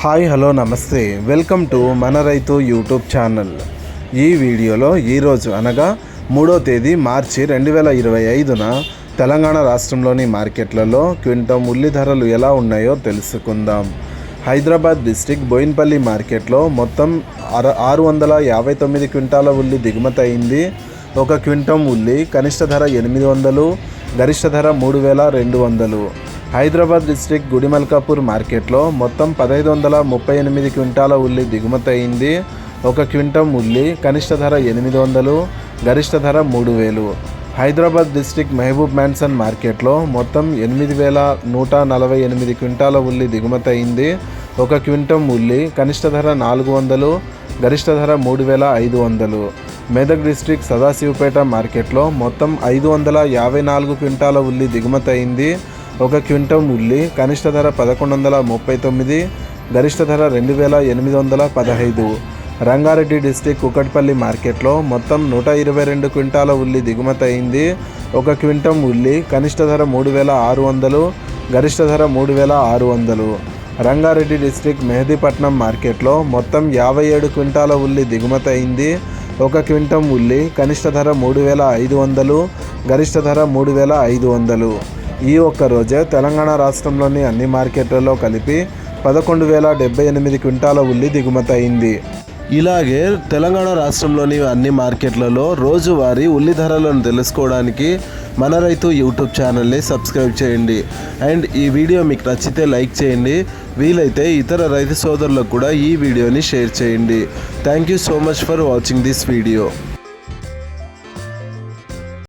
Hi hello నమస్తే, welcome to మన రైతు యూట్యూబ్ ఛానల్. ఈ వీడియోలో ఈరోజు అనగా 3వ తేదీ మార్చి 2025న తెలంగాణ రాష్ట్రంలోని మార్కెట్లలో క్వింటం ఉల్లి ధరలు ఎలా ఉన్నాయో తెలుసుకుందాం. హైదరాబాద్ డిస్టిక్ బోయిన్పల్లి మార్కెట్లో మొత్తం 659 క్వింటాల ఉల్లి దిగుమతి అయింది. ఒక క్వింటం ఉల్లి కనిష్ట ధర 800, గరిష్ట ధర 3200. హైదరాబాద్ డిస్ట్రిక్ట్ గుడిమల్కాపూర్ మార్కెట్లో మొత్తం 1538 క్వింటాల ఉల్లి దిగుమతి అయింది. ఒక క్వింటం ఉల్లి కనిష్ట ధర 800, గరిష్ట ధర 3000. హైదరాబాద్ డిస్ట్రిక్ట్ మహబూబ్ మ్యాన్సన్ మార్కెట్లో మొత్తం 8148 క్వింటాల ఉల్లి దిగుమతి అయింది. ఒక క్వింటం ఉల్లి కనిష్ట ధర 400, గరిష్ట ధర 3500. మెదక్ డిస్ట్రిక్ట్ సదాశివపేట మార్కెట్లో మొత్తం 554 క్వింటాల ఉల్లి దిగుమతి అయింది. ఒక క్వింటం ఉల్లి కనిష్ట ధర 1139, గరిష్ట ధర 2815. రంగారెడ్డి డిస్ట్రిక్ట్ కుకట్పల్లి మార్కెట్లో మొత్తం 122 క్వింటాల ఉల్లి దిగుమతి అయింది. ఒక క్వింటం ఉల్లి కనిష్ట ధర 3600, గరిష్ట ధర 3600. రంగారెడ్డి డిస్ట్రిక్ట్ మెహదీపట్నం మార్కెట్లో మొత్తం 57 క్వింటాల ఉల్లి దిగుమతి అయింది. ఒక క్వింటం ఉల్లి కనిష్ట ధర 3500, గరిష్ట ధర 3500. ఈ ఒక్క రోజే తెలంగాణ రాష్ట్రంలోని అన్ని మార్కెట్లలో కలిపి 11,078 క్వింటాల ఉల్లి దిగుమతి అయింది. ఇలాగే తెలంగాణ రాష్ట్రంలోని అన్ని మార్కెట్లలో రోజువారీ ఉల్లి ధరలను తెలుసుకోవడానికి మన రైతు యూట్యూబ్ ఛానల్ని సబ్స్క్రైబ్ చేయండి. అండ్ ఈ వీడియో మీకు నచ్చితే లైక్ చేయండి. వీలైతే ఇతర రైతు సోదరులకు కూడా ఈ వీడియోని షేర్ చేయండి. Thank you so much for watching this video.